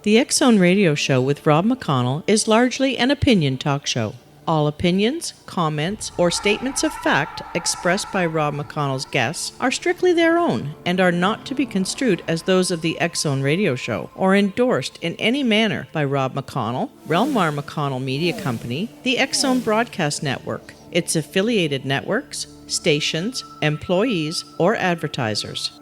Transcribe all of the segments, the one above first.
The X Zone Radio Show with Rob McConnell is largely an opinion talk show. All opinions, comments, or statements of fact expressed by Rob McConnell's guests are strictly their own and are not to be construed as those of the X Zone Radio Show or endorsed in any manner by Rob McConnell, Relmar McConnell Media Company, the X Zone Broadcast Network, its affiliated networks, stations, employees, or advertisers.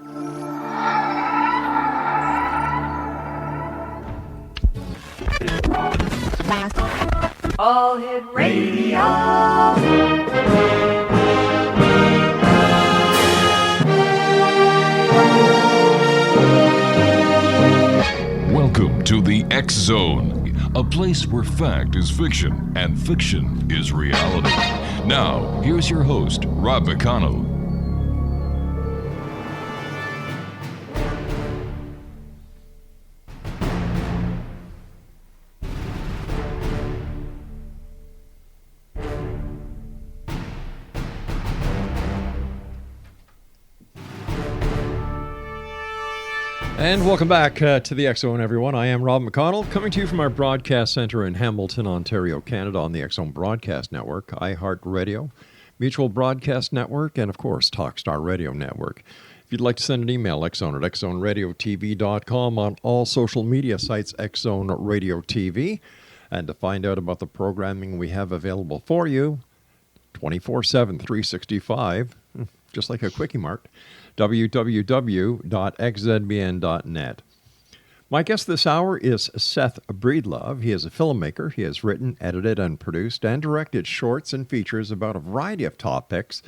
All Hit Radio. Welcome to the X Zone, a place where fact is fiction and fiction is reality. Now, here's your host, Rob McConnell. And welcome back to the X Zone, everyone. I am Rob McConnell, coming to you from our broadcast center in Hamilton, Ontario, Canada, on the X Zone Broadcast Network, iHeartRadio, Mutual Broadcast Network, and, of course, Talkstar Radio Network. If you'd like to send an email, xzone at xzoneradiotv.com, on all social media sites, X Zone Radio TV, and to find out about the programming we have available for you, 24/7, 365, just like a Quickie Mart, www.xzbn.net. My guest this hour is Seth Breedlove. He is a filmmaker. He has written, edited, and produced and directed shorts and features about a variety of topics,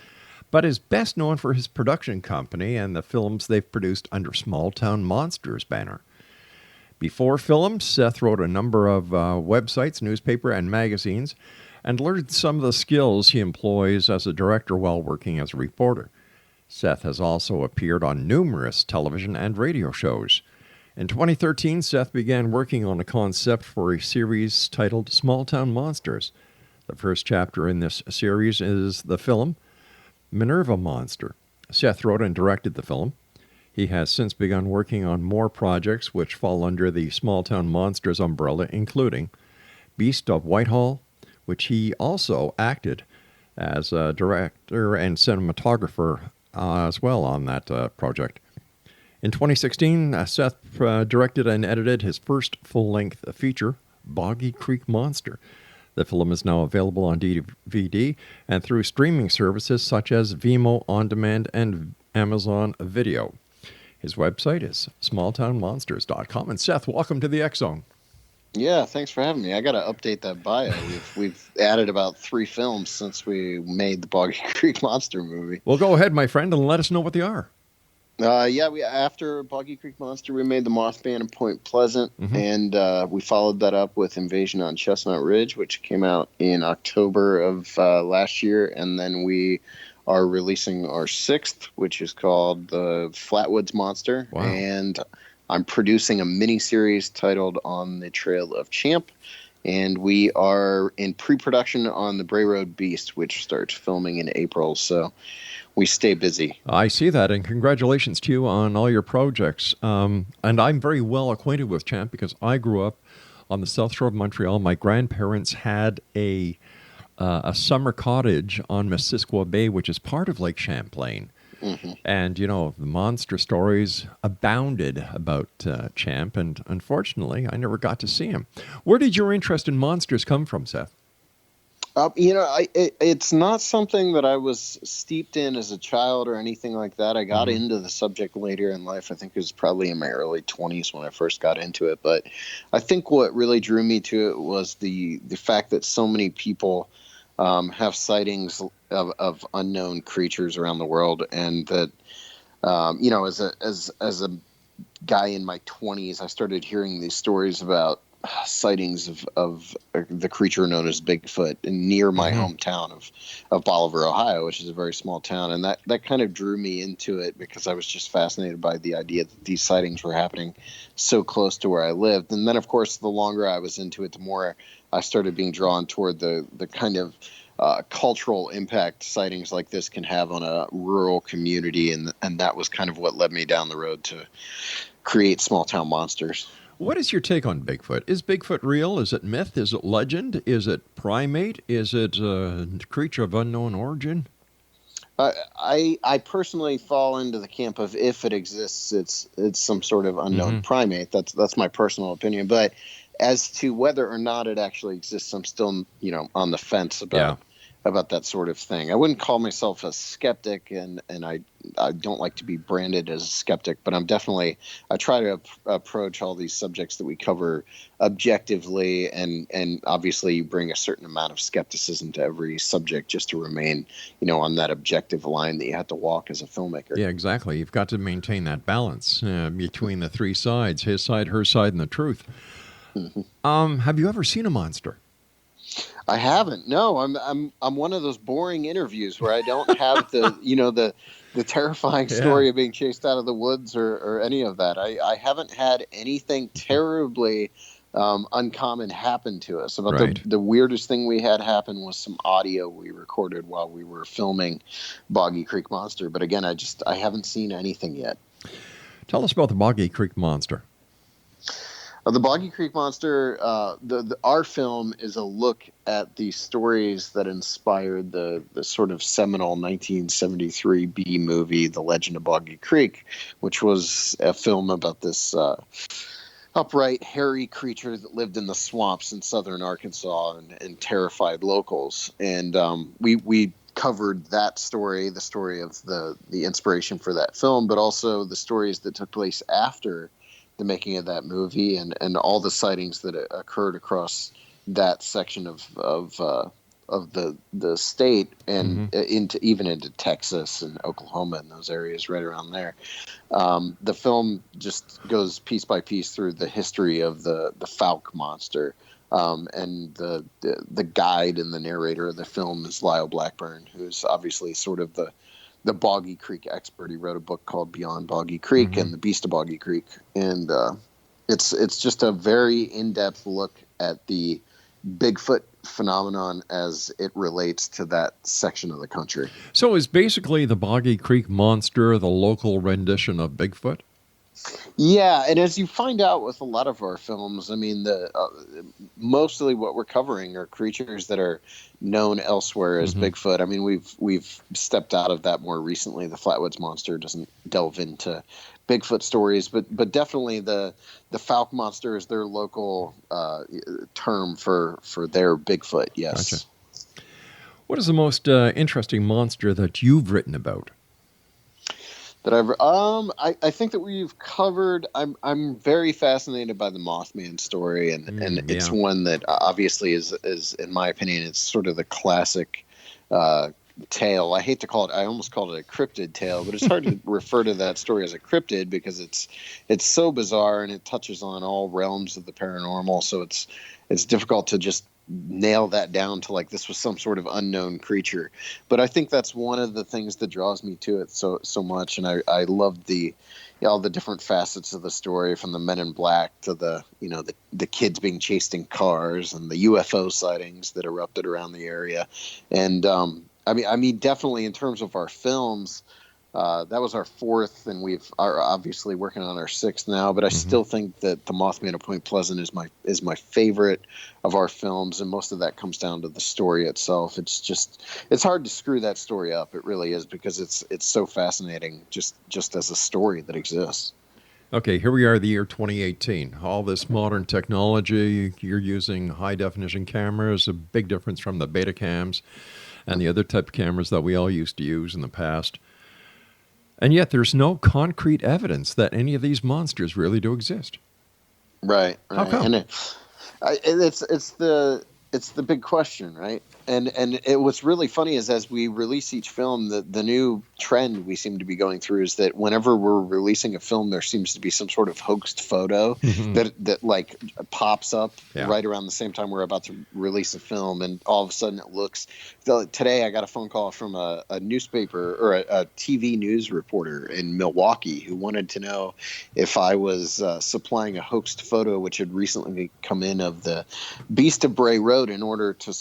but is best known for his production company and the films they've produced under Small Town Monsters banner. Before film, Seth wrote a number of websites, newspaper, and magazines, and learned some of the skills he employs as a director while working as a reporter. Seth has also appeared on numerous television and radio shows. In 2013, Seth began working on a concept for a series titled Small Town Monsters. The first chapter in this series is the film Minerva Monster. Seth wrote and directed the film. He has since begun working on more projects which fall under the Small Town Monsters umbrella, including Beast of Whitehall, which he also acted as a director and cinematographer as well on that project. In 2016, Seth directed and edited his first full-length feature, Boggy Creek Monster. The film is now available on DVD and through streaming services such as Vimeo On Demand and Amazon Video. His website is smalltownmonsters.com. And Seth, welcome to the X Zone. Yeah, thanks for having me. I got to update that bio. We've added about 3 films since we made the Boggy Creek Monster movie. Well, go ahead, my friend, and let us know what they are. After Boggy Creek Monster, we made The Mothman in Point Pleasant, and we followed that up with Invasion on Chestnut Ridge, which came out in October of last year, and then we are releasing our 6th, which is called The Flatwoods Monster, Wow. and I'm producing a mini-series titled On the Trail of Champ, and we are in pre-production on The Bray Road Beast, which starts filming in April, so we stay busy. I see that, and congratulations to you on all your projects. And I'm very well acquainted with Champ because I grew up on the South Shore of Montreal. My grandparents had a summer cottage on Missisquoi Bay, which is part of Lake Champlain. And, you know, the monster stories abounded about Champ, and unfortunately, I never got to see him. Where did your interest in monsters come from, Seth? It's not something that I was steeped in as a child or anything like that. I got into the subject later in life. I think it was probably in my early 20s when I first got into it. But I think what really drew me to it was the fact that so many people have sightings of unknown creatures around the world, and that as a guy in my 20s, I started hearing these stories about sightings of the creature known as Bigfoot near my hometown of Bolivar, Ohio, which is a very small town, and that kind of drew me into it because I was just fascinated by the idea that these sightings were happening so close to where I lived. And then, of course, the longer I was into it, the more I started being drawn toward the kind of cultural impact sightings like this can have on a rural community, and that was kind of what led me down the road to create Small Town Monsters. What is your take on Bigfoot? Is Bigfoot real? Is it myth? Is it legend? Is it primate? Is it a creature of unknown origin? I personally fall into the camp of if it exists, it's some sort of unknown primate. That's my personal opinion. But as to whether or not it actually exists, I'm still on the fence about that sort of thing. I wouldn't call myself a skeptic, and I don't like to be branded as a skeptic, but I try to approach all these subjects that we cover objectively, and obviously you bring a certain amount of skepticism to every subject just to remain, on that objective line that you have to walk as a filmmaker. Yeah, exactly. You've got to maintain that balance between the three sides, his side, her side, and the truth. Have you ever seen a monster? I haven't. No, I'm one of those boring interviews where I don't have the terrifying story of being chased out of the woods or any of that. I haven't had anything terribly uncommon happen to us. The weirdest thing we had happen was some audio we recorded while we were filming Boggy Creek Monster. But again, I haven't seen anything yet. Tell us about the Boggy Creek Monster. The Boggy Creek Monster, our film is a look at the stories that inspired the sort of seminal 1973 B movie, The Legend of Boggy Creek, which was a film about this upright, hairy creature that lived in the swamps in southern Arkansas and terrified locals. And we covered that story, the story of the inspiration for that film, but also the stories that took place after the making of that movie and all the sightings that occurred across that section of the state and into Texas and Oklahoma and those areas right around there. The film just goes piece by piece through the history of the Fouke monster. And the guide and the narrator of the film is Lyle Blackburn, who's obviously sort of the Boggy Creek expert. He wrote a book called Beyond Boggy Creek and The Beast of Boggy Creek. And it's just a very in-depth look at the Bigfoot phenomenon as it relates to that section of the country. So is basically the Boggy Creek Monster the local rendition of Bigfoot? Yeah, and as you find out with a lot of our films, I mean, mostly what we're covering are creatures that are known elsewhere as Bigfoot. I mean, we've stepped out of that more recently. The Flatwoods Monster doesn't delve into Bigfoot stories, but definitely the Fouke Monster is their local term for their Bigfoot. Yes. Gotcha. What is the most interesting monster that you've written about? That I think that we've covered. I'm very fascinated by the Mothman story, and it's one that obviously is in my opinion, it's sort of the classic tale. I hate to call it. I almost called it a cryptid tale, but it's hard to refer to that story as a cryptid because it's so bizarre and it touches on all realms of the paranormal. So it's difficult to just nail that down to like this was some sort of unknown creature. But I think that's one of the things that draws me to it so much. And I love all the different facets of the story, from the Men in Black to the kids being chased in cars and the UFO sightings that erupted around the area. And I mean, definitely in terms of our films, that was our fourth, and we are obviously working on our sixth now. But I still think that The Mothman of Point Pleasant is my favorite of our films, and most of that comes down to the story itself. It's hard to screw that story up. It really is, because it's so fascinating just as a story that exists. Okay, here we are, the year 2018. All this modern technology, you're using high-definition cameras, a big difference from the Betacams and the other type of cameras that we all used to use in the past. And yet there's no concrete evidence that any of these monsters really do exist. Right. How come? And it's the big question, right? And what's really funny is as we release each film, the new trend we seem to be going through is that whenever we're releasing a film, there seems to be some sort of hoaxed photo that like pops up right around the same time we're about to release a film, and all of a sudden it looks. Today I got a phone call from a newspaper or a TV news reporter in Milwaukee who wanted to know if I was supplying a hoaxed photo which had recently come in of the Beast of Bray Road in order to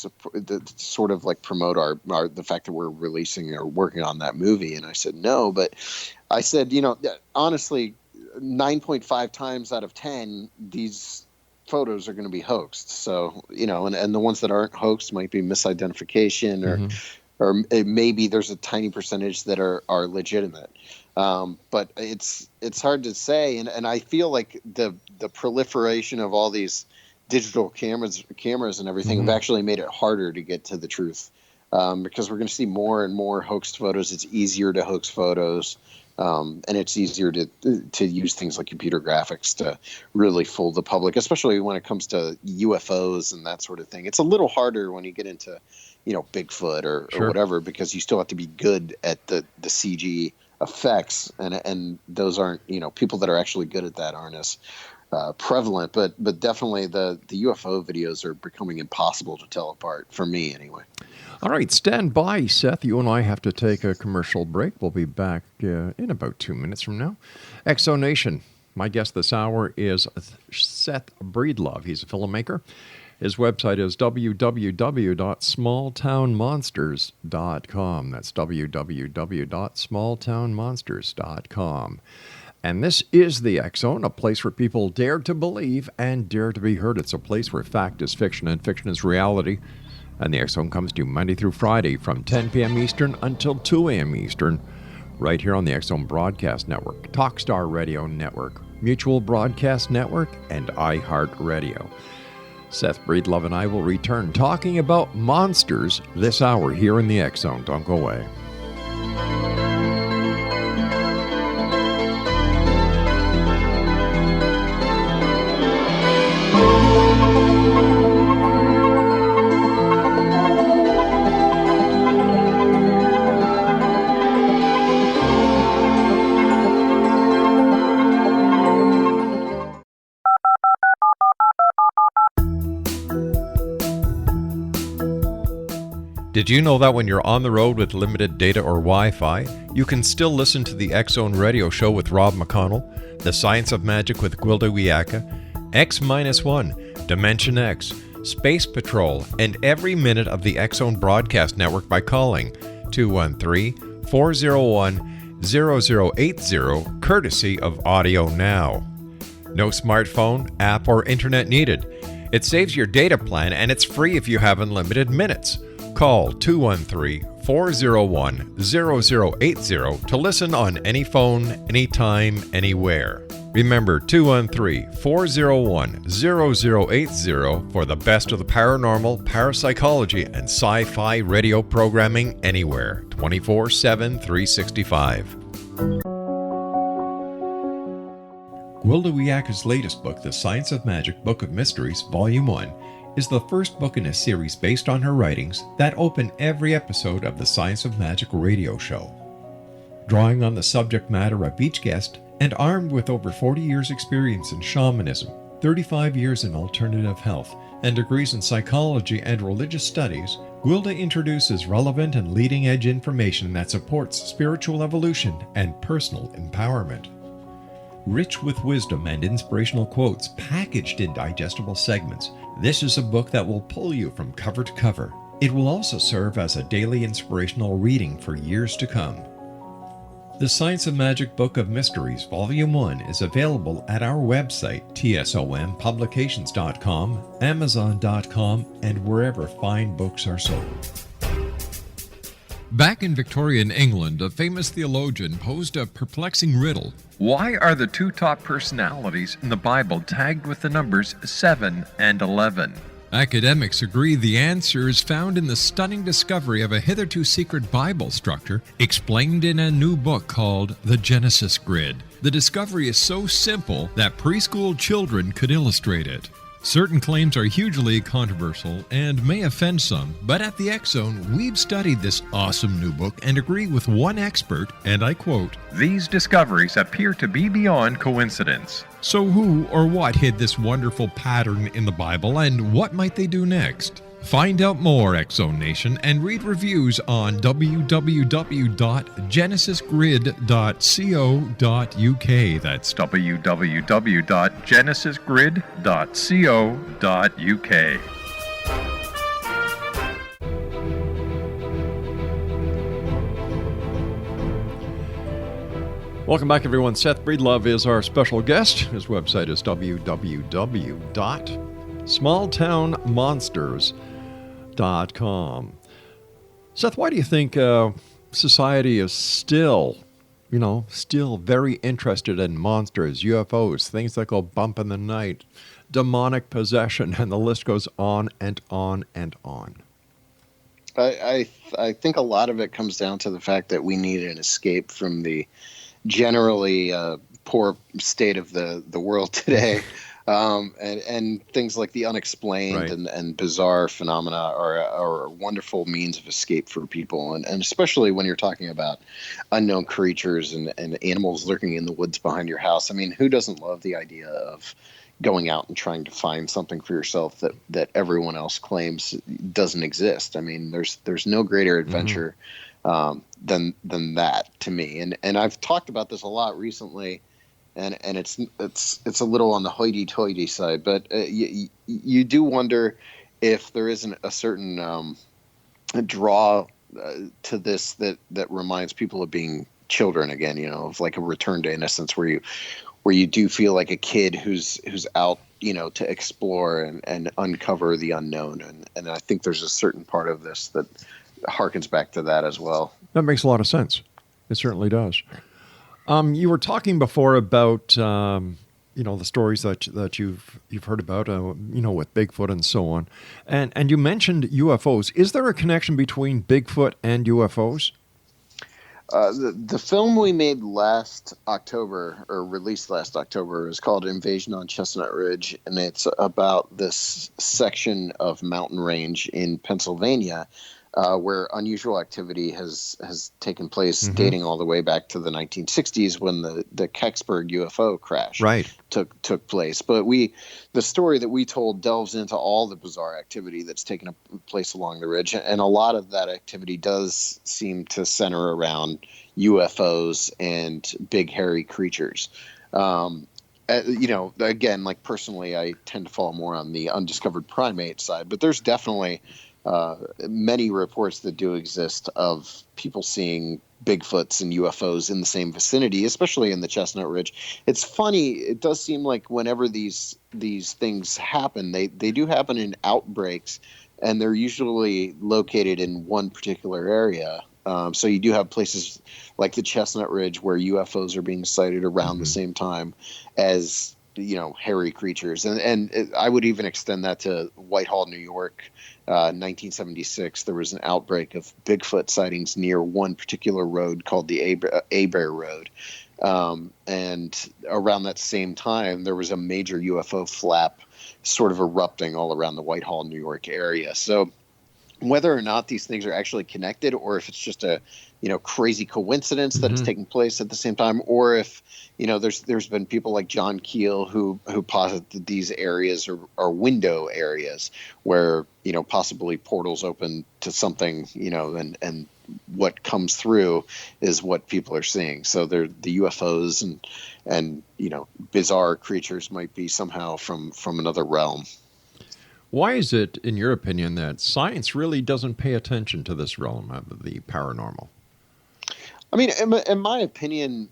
sort of like promote the fact that we're releasing or working on that movie. And I said no, but I said, honestly, 9.5 times out of 10, these photos are going to be hoaxed. So, and the ones that aren't hoaxed might be misidentification or maybe there's a tiny percentage that are legitimate. But it's hard to say. And I feel like the proliferation of all these digital cameras and everything have actually made it harder to get to the truth. Because we're going to see more and more hoaxed photos. It's easier to hoax photos. And it's easier to use things like computer graphics to really fool the public, especially when it comes to UFOs and that sort of thing. It's a little harder when you get into, Bigfoot or whatever, because you still have to be good at the CG effects. And those aren't, people that are actually good at that aren't as prevalent. But definitely the UFO videos are becoming impossible to tell apart, for me anyway. All right, stand by, Seth. You and I have to take a commercial break. We'll be back in about 2 minutes from now. Exonation. My guest this hour is Seth Breedlove. He's a filmmaker. His website is www.smalltownmonsters.com. That's www.smalltownmonsters.com. And this is the X Zone, a place where people dare to believe and dare to be heard. It's a place where fact is fiction and fiction is reality. And the X Zone comes to you Monday through Friday from 10 p.m. Eastern until 2 a.m. Eastern, right here on the X Zone Broadcast Network, Talkstar Radio Network, Mutual Broadcast Network, and iHeartRadio. Seth Breedlove and I will return talking about monsters this hour here in the X Zone. Don't go away. Did you know that when you're on the road with limited data or Wi-Fi, you can still listen to the X Zone Radio Show with Rob McConnell, The Science of Magic with Gwilda Wiyaka, X-1, Dimension X, Space Patrol, and every minute of the X Zone Broadcast Network by calling 213-401-0080, courtesy of Audio Now. No smartphone, app, or internet needed. It saves your data plan and it's free if you have unlimited minutes. Call 213-401-0080 to listen on any phone, anytime, anywhere. Remember 213-401-0080 for the best of the paranormal, parapsychology, and sci-fi radio programming anywhere, 24/7, 365. Gwilda Wiyaka's latest book, The Science of Magic, Book of Mysteries, Volume 1, is the first book in a series based on her writings that open every episode of the Science of Magic radio show. Drawing on the subject matter of each guest, and armed with over 40 years' experience in shamanism, 35 years in alternative health, and degrees in psychology and religious studies, Gwilda introduces relevant and leading-edge information that supports spiritual evolution and personal empowerment. Rich with wisdom and inspirational quotes packaged in digestible segments, this is a book that will pull you from cover to cover. It will also serve as a daily inspirational reading for years to come. The Science of Magic Book of Mysteries, Volume 1 is available at our website, tsompublications.com, amazon.com, and wherever fine books are sold. Back in Victorian England, a famous theologian posed a perplexing riddle. Why are the two top personalities in the Bible tagged with the numbers 7 and 11? Academics agree the answer is found in the stunning discovery of a hitherto secret Bible structure explained in a new book called The Genesis Grid. The discovery is so simple that preschool children could illustrate it. Certain claims are hugely controversial and may offend some, but at the X Zone, we've studied this awesome new book and agree with one expert, and I quote, "These discoveries appear to be beyond coincidence." So who or what hid this wonderful pattern in the Bible, and what might they do next? Find out more, X Zone Nation, and read reviews on www.genesisgrid.co.uk. That's www.genesisgrid.co.uk. Welcome back, everyone. Seth Breedlove is our special guest. His website is www.smalltownmonsters.com. Seth, why do you think society is still very interested in monsters, UFOs, things that go bump in the night, demonic possession, and the list goes on and on and on? I think a lot of it comes down to the fact that we need an escape from the generally poor state of the world today. And things like the unexplained Right. and bizarre phenomena are a wonderful means of escape for people. And especially when you're talking about unknown creatures and animals lurking in the woods behind your house. I mean, who doesn't love the idea of going out and trying to find something for yourself that everyone else claims doesn't exist? I mean, there's no greater adventure than that to me. And I've talked about this a lot recently. And it's a little on the hoity-toity side, but you do wonder if there isn't a certain draw to this that reminds people of being children again, of like a return to innocence, where you do feel like a kid who's out, to explore and uncover the unknown. And I think there's a certain part of this that harkens back to that as well. That makes a lot of sense. It certainly does. You were talking before about the stories that you've heard about with Bigfoot and so on, and you mentioned UFOs. Is there a connection between Bigfoot and UFOs? The film we made last October, or released last October, is called Invasion on Chestnut Ridge, and it's about this section of mountain range in Pennsylvania where unusual activity has taken place, dating all the way back to the 1960s when the Kecksburg UFO crash took place. But the story that we told delves into all the bizarre activity that's taken place along the ridge, and a lot of that activity does seem to center around UFOs and big hairy creatures. Again, like personally, I tend to fall more on the undiscovered primate side, but there's definitely many reports that do exist of people seeing Bigfoots and UFOs in the same vicinity, especially in the Chestnut Ridge. It's funny. It does seem like whenever these things happen, they do happen in outbreaks, and they're usually located in one particular area. So you do have places like the Chestnut Ridge where UFOs are being sighted around the same time as hairy creatures, and I would even extend that to Whitehall, New York. 1976, there was an outbreak of Bigfoot sightings near one particular road called the Abear Road, and around that same time, there was a major UFO flap sort of erupting all around the Whitehall, New York area. So whether or not these things are actually connected, or if it's just a crazy coincidence that it's taking place at the same time, or if there's been people like John Keel who posit that these areas are window areas where possibly portals open to something, and what comes through is what people are seeing. So the UFOs and bizarre creatures might be somehow from another realm. Why is it, in your opinion, that science really doesn't pay attention to this realm of the paranormal? I mean, in my opinion,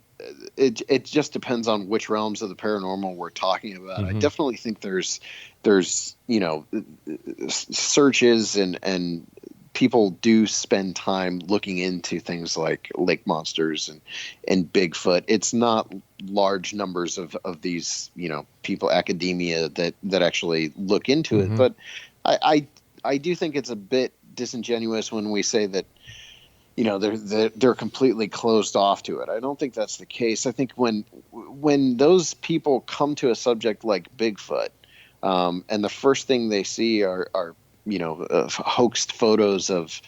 it just depends on which realms of the paranormal we're talking about. I definitely think there's searches and people do spend time looking into things like lake monsters and Bigfoot. It's not large numbers of these, people, academia that actually look into it. But I do think it's a bit disingenuous when we say that, they're completely closed off to it. I don't think that's the case. I think when those people come to a subject like Bigfoot, and the first thing they see are hoaxed photos of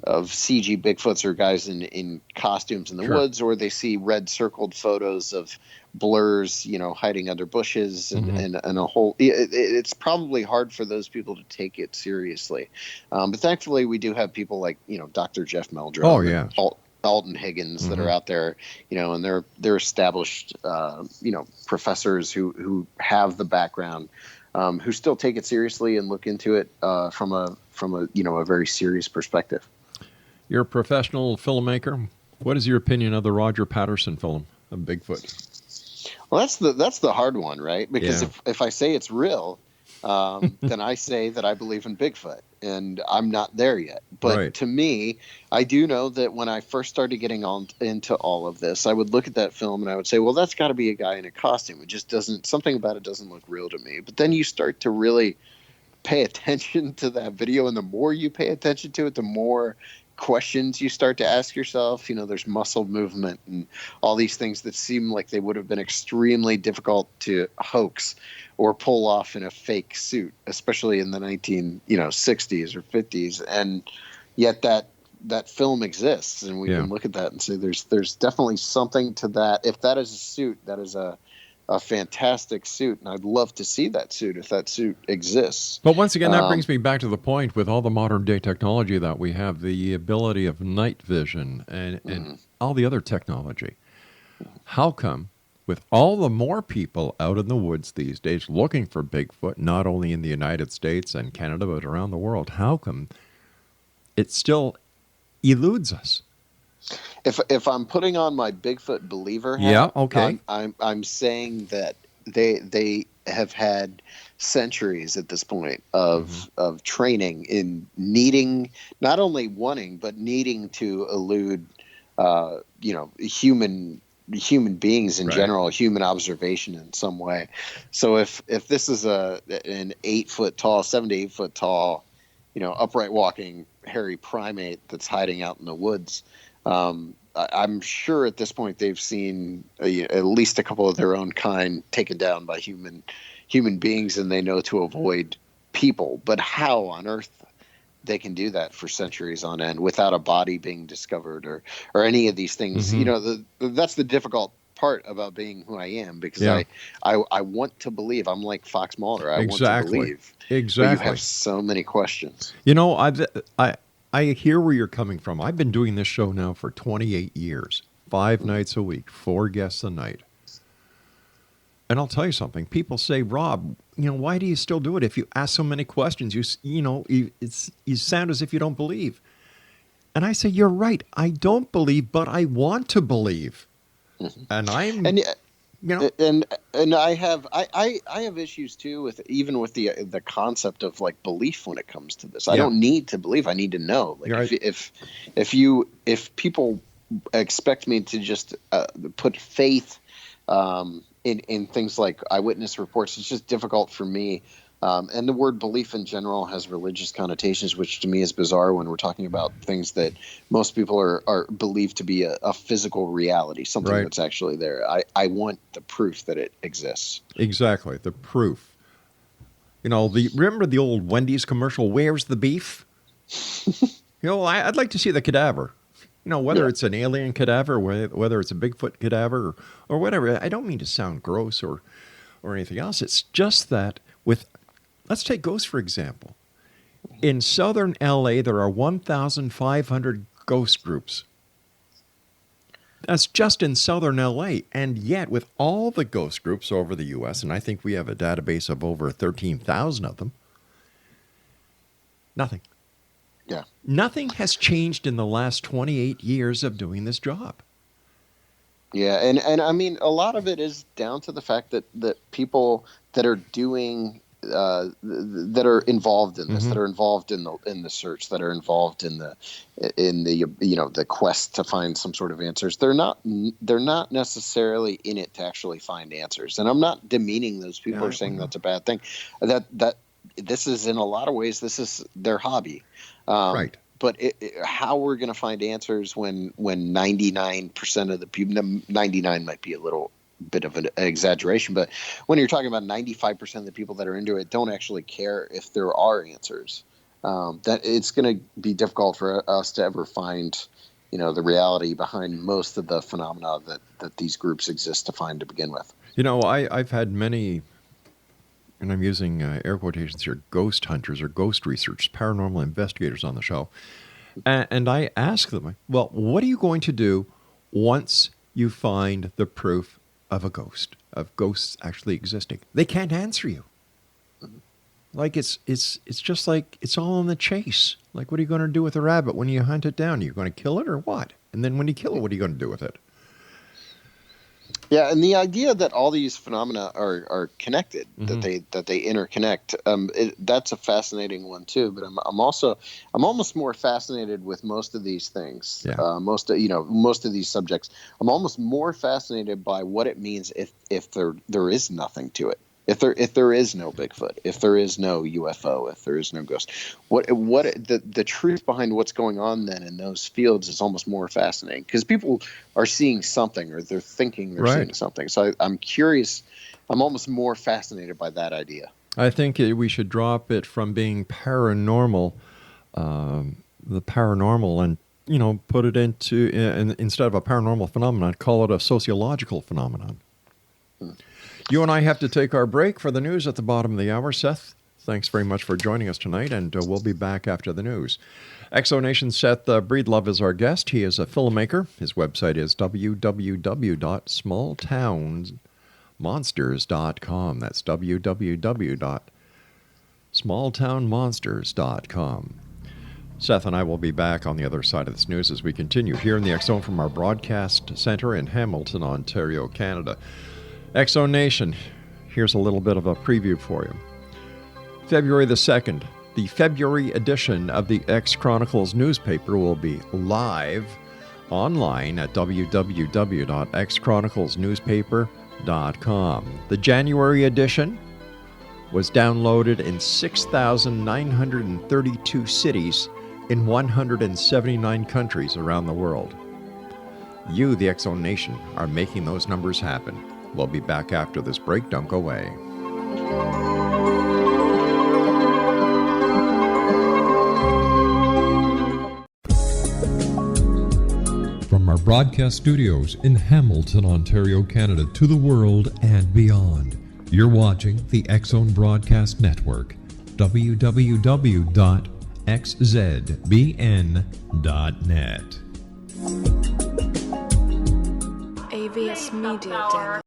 CG Bigfoots or guys in costumes in the woods, or they see red circled photos of blurs, hiding under bushes and a whole. It's probably hard for those people to take it seriously. But thankfully, we do have people like Dr. Jeff Meldrum. Oh yeah. Alton Higgins that are out there, and they're established, professors who have the background. Who still take it seriously and look into it from a very serious perspective. You're a professional filmmaker. What is your opinion of the Roger Patterson film? of Bigfoot? Well, that's the hard one, right? Because if I say it's real, then I say that I believe in Bigfoot, and I'm not there yet. But to me, I do know that when I first started getting on into all of this, I would look at that film and I would say, well, that's got to be a guy in a costume. It just doesn't, something about it doesn't look real to me. But then you start to really pay attention to that video, and the more you pay attention to it, the more questions you start to ask yourself. There's muscle movement and all these things that seem like they would have been extremely difficult to hoax or pull off in a fake suit, especially in the 60s or 50s, and yet that film exists, and we can look at that and say there's definitely something to that. If that is a suit, that is a fantastic suit, and I'd love to see that suit if that suit exists. But once again, that brings me back to the point, with all the modern day technology that we have, the ability of night vision and all the other technology. How come, with all the more people out in the woods these days looking for Bigfoot, not only in the United States and Canada, but around the world, how come it still eludes us? If I'm putting on my Bigfoot believer hat, I'm saying that they have had centuries at this point of training in needing, not only wanting, but needing to elude human beings in general, human observation in some way. So if this is an 7 to 8 foot tall, upright walking hairy primate that's hiding out in the woods, I'm sure at this point they've seen at least a couple of their own kind taken down by human beings, and they know to avoid people. But how on earth they can do that for centuries on end without a body being discovered or any of these things? That's the difficult part about being who I am, because I want to believe. I'm like Fox Mulder. I want to believe. Exactly. But you have so many questions. I hear where you're coming from. I've been doing this show now for 28 years, 5 nights a week, 4 guests a night. And I'll tell you something. People say, Rob, why do you still do it? If you ask so many questions, you sound as if you don't believe. And I say, you're right. I don't believe, but I want to believe. And and I have issues too with the concept of like belief when it comes to this. I don't need to believe. I need to know. Like if people expect me to just put faith in things like eyewitness reports, it's just difficult for me. And the word belief in general has religious connotations, which to me is bizarre when we're talking about things that most people are believed to be a physical reality, something that's actually there. I want the proof that it exists. Exactly, the proof. Remember the old Wendy's commercial, "Where's the beef?" I'd like to see the cadaver. Whether it's an alien cadaver, whether it's a Bigfoot cadaver or whatever. I don't mean to sound gross or anything else. It's just that let's take ghosts, for example. In southern LA, there are 1,500 ghost groups. That's just in southern LA. And yet, with all the ghost groups over the U.S., and I think we have a database of over 13,000 of them, nothing. Yeah. Nothing has changed in the last 28 years of doing this job. Yeah, and I mean, a lot of it is down to the fact that people that are doing that are involved in this, that are involved in the search, that are involved in the the quest to find some sort of answers, they're not necessarily in it to actually find answers. And I'm not demeaning those people or saying that's a bad thing. That this is, in a lot of ways, this is their hobby. Right. But how we're going to find answers when 99% of the people, 99 might be a little bit of an exaggeration, but when you're talking about 95% of the people that are into it don't actually care if there are answers, that it's going to be difficult for us to ever find, the reality behind most of the phenomena that these groups exist to find to begin with. I've had many, and I'm using air quotations here, ghost hunters or ghost researchers, paranormal investigators on the show. And I ask them, well, what are you going to do once you find the proof of of ghosts actually existing? They can't answer you. Like it's just like it's all in the chase. Like, what are you going to do with a rabbit when you hunt it down? Are you going to kill it or what? And then when you kill it, what are you going to do with it? Yeah, and the idea that all these phenomena are connected, that they interconnect, that's a fascinating one too. But I'm almost more fascinated with most of these things. Yeah. Most of these subjects. I'm almost more fascinated by what it means if there is nothing to it. If there is no Bigfoot, if there is no UFO, if there is no ghost, what the truth behind what's going on then in those fields is almost more fascinating, because people are seeing something, or they're thinking they're seeing something. So I'm curious. I'm almost more fascinated by that idea. I think we should drop it from being paranormal, the paranormal, and put it into instead of a paranormal phenomenon, call it a sociological phenomenon. You and I have to take our break for the news at the bottom of the hour. Seth, thanks very much for joining us tonight, and we'll be back after the news. Exonation Seth Breedlove is our guest. He is a filmmaker. His website is www.smalltownmonsters.com. That's www.smalltownmonsters.com. Seth and I will be back on the other side of this news as we continue here in the X Zone from our broadcast center in Hamilton, Ontario, Canada. X-Zone Nation, here's a little bit of a preview for you. February the 2nd, the February edition of the X-Chronicles newspaper will be live online at www.xchroniclesnewspaper.com. The January edition was downloaded in 6,932 cities in 179 countries around the world. You, the X-Zone Nation, are making those numbers happen. We'll be back after this break. Don't go away. From our broadcast studios in Hamilton, Ontario, Canada, to the world and beyond, you're watching the X Zone Broadcast Network, www.xzbn.net. AVS Media Den.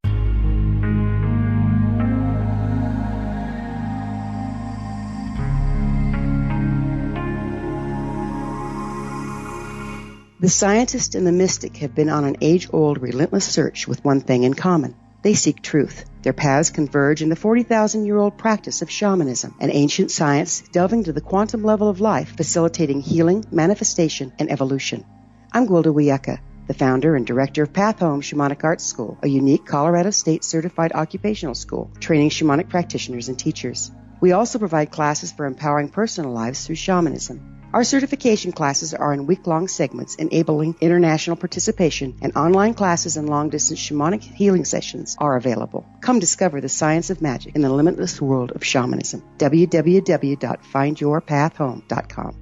The scientist and the mystic have been on an age-old, relentless search with one thing in common. They seek truth. Their paths converge in the 40,000-year-old practice of shamanism, an ancient science delving to the quantum level of life, facilitating healing, manifestation, and evolution. I'm Gwilda Wiyaka, the founder and director of Path Home Shamanic Arts School, a unique Colorado State certified occupational school training shamanic practitioners and teachers. We also provide classes for empowering personal lives through shamanism. Our certification classes are in week-long segments enabling international participation, and online classes and long-distance shamanic healing sessions are available. Come discover the science of magic in the limitless world of shamanism. www.findyourpathhome.com.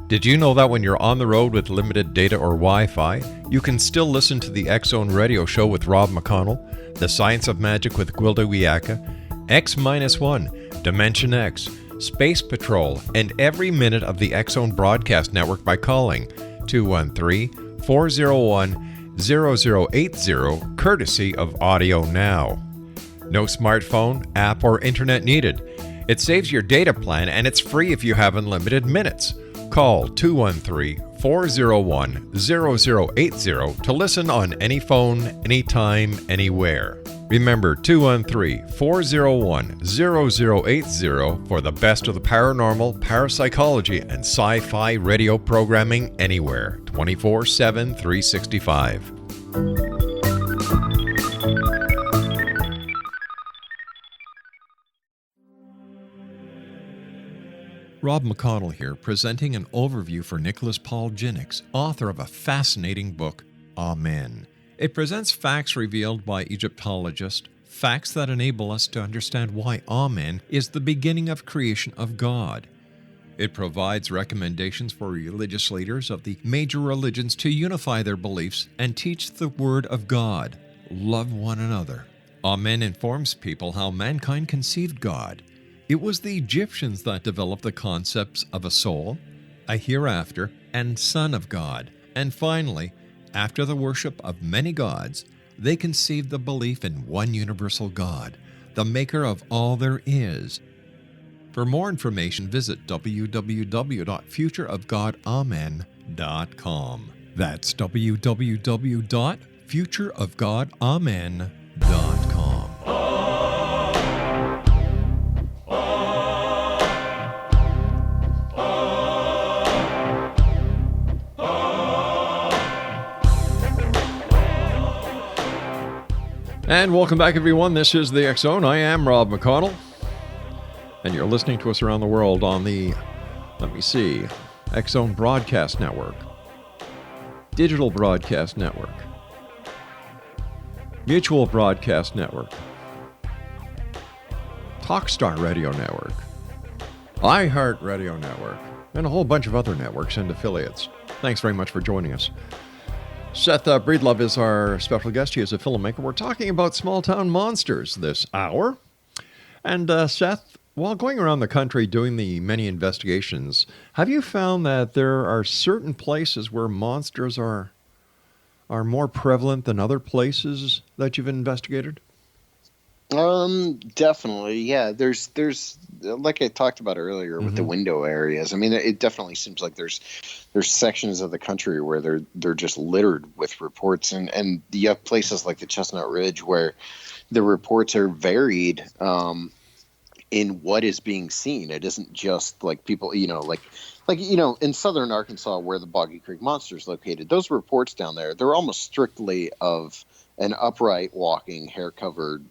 Did you know that when you're on the road with limited data or Wi-Fi, you can still listen to the X-Zone Radio Show with Rob McConnell, The Science of Magic with Gwilda Wiyaka, X-1, Dimension X, Space Patrol, and every minute of the X-Zone Broadcast Network by calling 213-401-0080, courtesy of Audio Now. No smartphone, app, or internet needed. It saves your data plan, and it's free if you have unlimited minutes. Call 213-401-0080 to listen on any phone, anytime, anywhere. Remember 213-401-0080 for the best of the paranormal, parapsychology, and sci-fi radio programming anywhere, 24/7, 365. Rob McConnell here, presenting an overview for Nicholas Paul Jennings, author of a fascinating book, Amen. It presents facts revealed by Egyptologists, facts that enable us to understand why Amen is the beginning of creation of God. It provides recommendations for religious leaders of the major religions to unify their beliefs and teach the Word of God. Love one another. Amen informs people how mankind conceived God. It was the Egyptians that developed the concepts of a soul, a hereafter, and Son of God. And finally, after the worship of many gods, they conceived the belief in one universal God, the maker of all there is. For more information, visit www.futureofgodamen.com. That's www.futureofgodamen.com. And welcome back, everyone. This is the X Zone. I am Rob McConnell, and you're listening to us around the world on the, X Zone Broadcast Network, Digital Broadcast Network, Mutual Broadcast Network, Talkstar Radio Network, iHeart Radio Network, and a whole bunch of other networks and affiliates. Thanks very much for joining us. Seth Breedlove is our special guest. He is a filmmaker. We're talking about small-town monsters this hour. And Seth, while going around the country doing the many investigations, have you found that there are certain places where monsters are more prevalent than other places that you've investigated? Definitely, yeah. There's like I talked about earlier with the window areas. I mean, it definitely seems like there's sections of the country where they're just littered with reports, and you have places like the Chestnut Ridge where the reports are varied in what is being seen. It isn't just like people, like in southern Arkansas where the Boggy Creek Monster is located. Those reports down there, they're almost strictly of an upright walking, hair covered,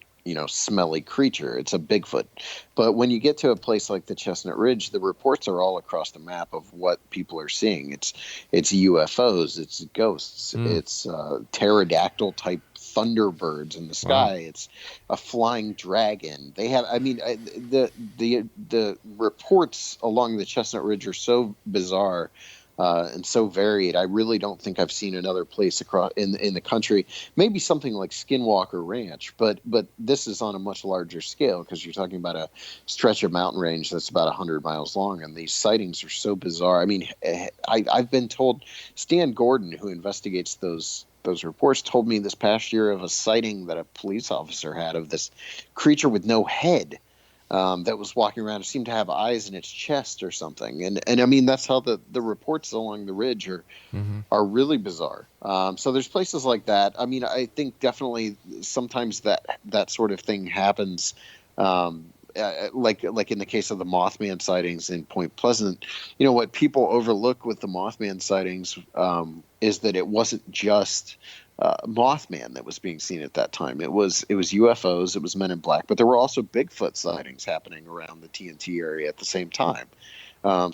smelly creature. It's a Bigfoot. But when you get to a place like the Chestnut Ridge, the reports are all across the map of what people are seeing. It's UFOs, it's ghosts, it's pterodactyl type thunderbirds in the sky. Wow. It's a flying dragon. They have, the reports along the Chestnut Ridge are so bizarre and so varied. I really don't think I've seen another place across in the country. Maybe something like Skinwalker Ranch, but this is on a much larger scale because you're talking about a stretch of mountain range that's about 100 miles long, and these sightings are so bizarre. I mean, I've been told, Stan Gordon, who investigates those reports, told me this past year of a sighting that a police officer had of this creature with no head. That was walking around. It seemed to have eyes in its chest or something. And I mean, that's how the reports along the ridge are really bizarre. So there's places like that. I mean, I think definitely sometimes that sort of thing happens. Like in the case of the Mothman sightings in Point Pleasant, what people overlook with the Mothman sightings is that it wasn't just Mothman that was being seen at that time. It was UFOs, it was Men in Black, but there were also Bigfoot sightings happening around the TNT area at the same time.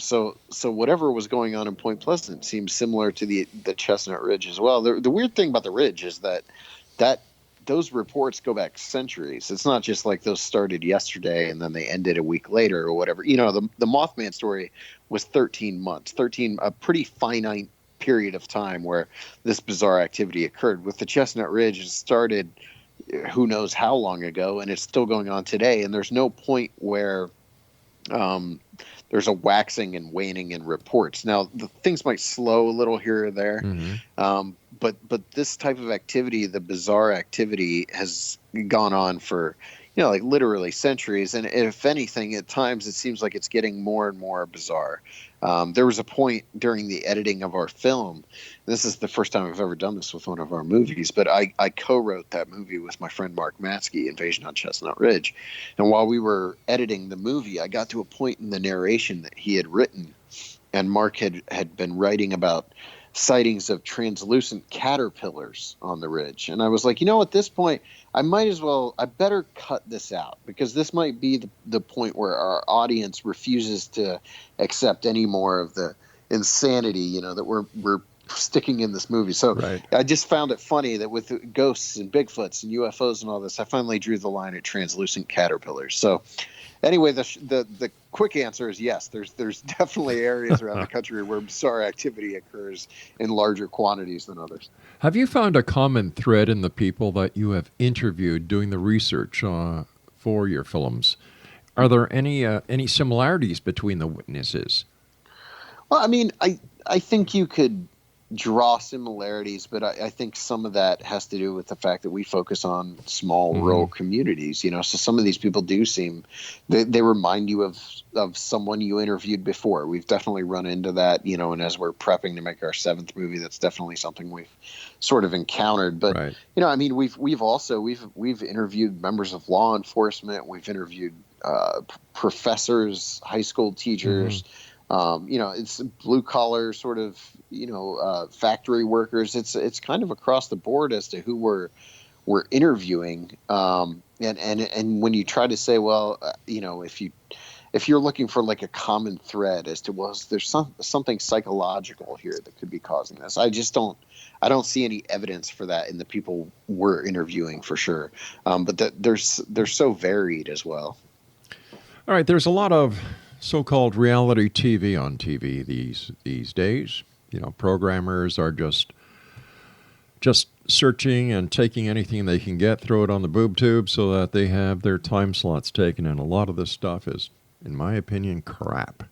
So whatever was going on in Point Pleasant seems similar to the Chestnut Ridge as well. The weird thing about the Ridge is that those reports go back centuries. It's not just like those started yesterday and then they ended a week later or whatever. The Mothman story was 13 months, a pretty finite period of time where this bizarre activity occurred. With the Chestnut Ridge, it started who knows how long ago, and it's still going on today. And there's no point where there's a waxing and waning in reports. Now, the things might slow a little here or there, but this type of activity, the bizarre activity, has gone on for like literally centuries. And if anything, at times it seems like it's getting more and more bizarre. There was a point during the editing of our film, this is the first time I've ever done this with one of our movies, but I co-wrote that movie with my friend Mark Matsky, Invasion on Chestnut Ridge. And while we were editing the movie, I got to a point in the narration that he had written, and Mark had been writing about sightings of translucent caterpillars on the ridge. And I was like, at this point, I better cut this out, because this might be the point where our audience refuses to accept any more of the insanity, that we're sticking in this movie. So right. I just found it funny that with ghosts and Bigfoots and UFOs and all this, I finally drew the line at translucent caterpillars. So anyway, the quick answer is yes. There's definitely areas around the country where bizarre activity occurs in larger quantities than others. Have you found a common thread in the people that you have interviewed doing the research for your films? Are there any similarities between the witnesses? Well, I mean, I think you could draw similarities, but I think some of that has to do with the fact that we focus on small rural communities, so some of these people do seem, they remind you of someone you interviewed before. We've definitely run into that, and as we're prepping to make our 7th movie, that's definitely something we've sort of encountered. But, Right. I mean, we've interviewed members of law enforcement. We've interviewed professors, high school teachers, it's blue collar sort of, factory workers. It's kind of across the board as to who we're interviewing. And when you try to say, well, if you're looking for like a common thread as to, well, there's something psychological here that could be causing this, I don't see any evidence for that in the people we're interviewing for sure. But they're so varied as well. All right, there's a lot of so-called reality TV on TV these days. Programmers are just searching and taking anything they can get, throw it on the boob tube so that they have their time slots taken. And a lot of this stuff is, in my opinion, crap.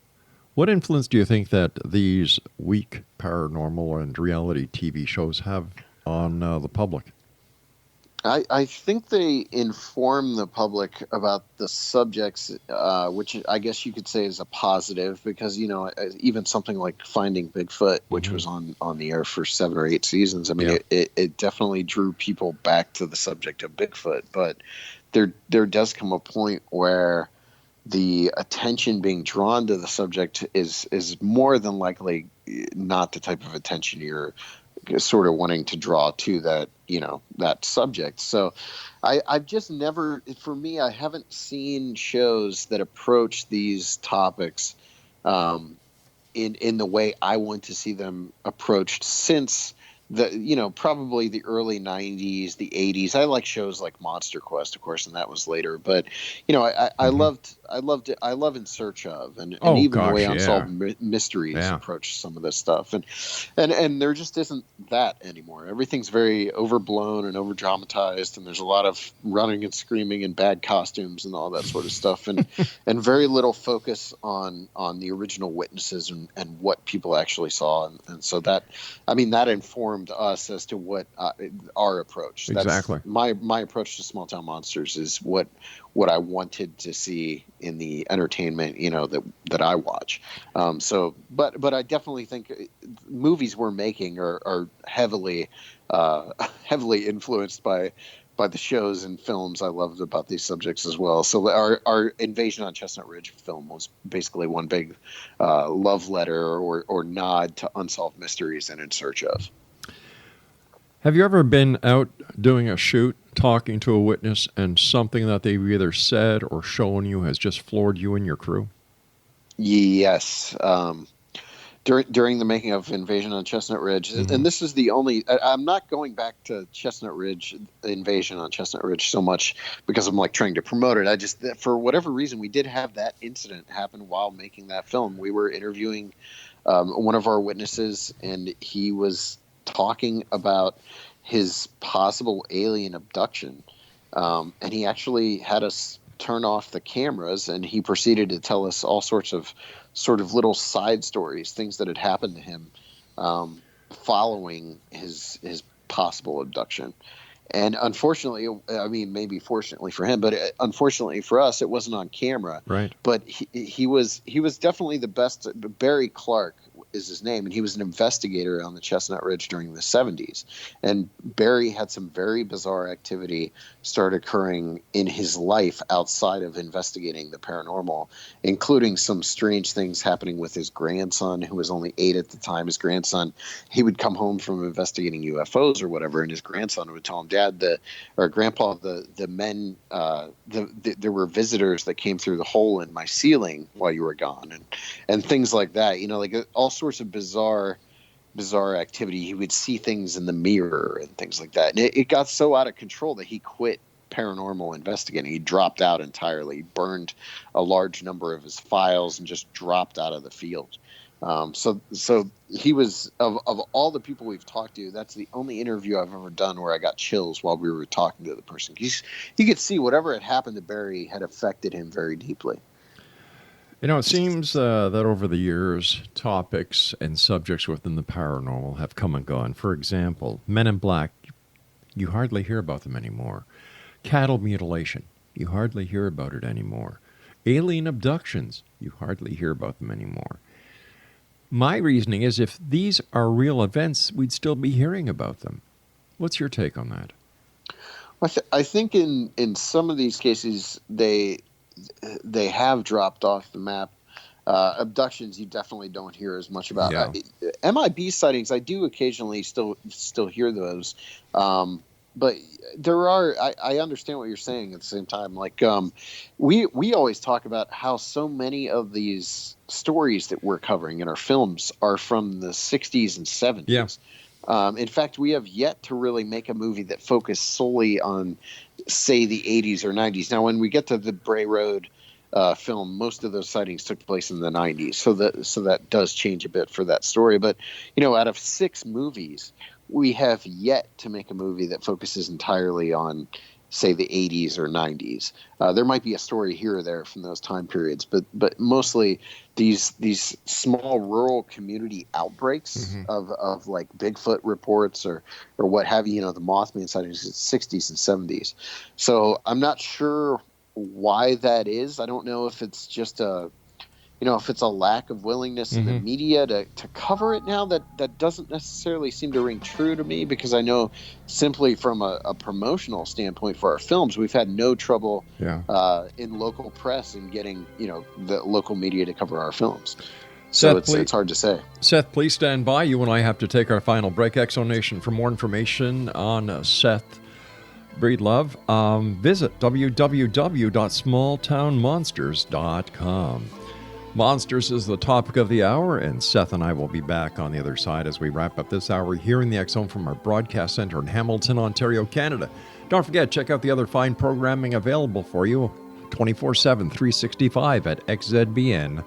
What influence do you think that these weak paranormal and reality TV shows have on the public? I think they inform the public about the subjects, which I guess you could say is a positive, because, even something like Finding Bigfoot, which was on the air for 7 or 8 seasons, I mean, it definitely drew people back to the subject of Bigfoot. But there does come a point where the attention being drawn to the subject is more than likely not the type of attention you're sort of wanting to draw to that subject. So I've just never, for me, I haven't seen shows that approach these topics in the way I want to see them approached since probably the early 90s, the 80s. I like shows like Monster Quest, of course, and that was later. But I love In Search Of, and even the way Unsolved Mysteries approach some of this stuff, and there just isn't that anymore. Everything's very overblown and over dramatized, and there's a lot of running and screaming and bad costumes and all that sort of stuff, and very little focus on the original witnesses and what people actually saw, and so that informed us as to what our approach. Exactly. My approach to Small Town Monsters is what I wanted to see in the entertainment, that I watch. But I definitely think movies we're making are heavily influenced by the shows and films I loved about these subjects as well. So our Invasion on Chestnut Ridge film was basically one big love letter or nod to Unsolved Mysteries and In Search Of. Have you ever been out doing a shoot, talking to a witness, and something that they've either said or shown you has just floored you and your crew? Yes. During the making of Invasion on Chestnut Ridge, and this is the only, I'm not going back to Chestnut Ridge, Invasion on Chestnut Ridge so much because I'm like trying to promote it. I just, for whatever reason, we did have that incident happen while making that film. We were interviewing one of our witnesses, and he was talking about his possible alien abduction. And he actually had us turn off the cameras, and he proceeded to tell us all sorts of sort of little side stories, things that had happened to him following his possible abduction. And unfortunately, I mean, maybe fortunately for him, but unfortunately for us, it wasn't on camera. Right. But he was definitely the best. Barry Clark is his name, and he was an investigator on the Chestnut Ridge during the 70s. And Barry had some very bizarre activity start occurring in his life outside of investigating the paranormal, including some strange things happening with his grandson, who was only 8 at the time. His grandson, he would come home from investigating UFOs or whatever, and his grandson would tell him, Grandpa, the men, there were visitors that came through the hole in my ceiling while you were gone, and things like that. Like all sorts of bizarre activity. He would see things in the mirror and things like that. And it got so out of control that he quit paranormal investigating. He dropped out entirely, burned a large number of his files, and just dropped out of the field. So he was, of all the people we've talked to, that's the only interview I've ever done where I got chills while we were talking to the person. You could see whatever had happened to Barry had affected him very deeply. You know, it seems that over the years, topics and subjects within the paranormal have come and gone. For example, Men in Black, you hardly hear about them anymore. Cattle mutilation, you hardly hear about it anymore. Alien abductions, you hardly hear about them anymore. My reasoning is if these are real events, we'd still be hearing about them. What's your take on that? I think in some of these cases, they have dropped off the map. Abductions, you definitely don't hear as much about. Yeah. MIB sightings, I do occasionally still hear those. But there are, I understand what you're saying at the same time. Like, we always talk about how so many of these stories that we're covering in our films are from the 60s and 70s. Yeah. In fact, we have yet to really make a movie that focused solely on, say, the 80s or 90s. Now, when we get to the Bray Road film, most of those sightings took place in the 90s. So that does change a bit for that story. But, you know, out of 6 movies, we have yet to make a movie that focuses entirely on, say, the 80s or 90s. There might be a story here or there from those time periods, but mostly these small rural community outbreaks of like Bigfoot reports or what have you, the Mothman sightings in the 60s and 70s. So I'm not sure why that is. I don't know if it's just if it's a lack of willingness in the media to cover it now. That doesn't necessarily seem to ring true to me, because I know simply from a promotional standpoint for our films, we've had no trouble in local press and getting the local media to cover our films. So it's hard to say. Seth, please stand by. You and I have to take our final break. Exonation. For more information on Seth Breedlove, visit www.smalltownmonsters.com. Monsters is the topic of the hour, and Seth and I will be back on the other side as we wrap up this hour here in the X Zone from our broadcast center in Hamilton, Ontario, Canada. Don't forget, check out the other fine programming available for you 24/7, 365 at xzbn.net.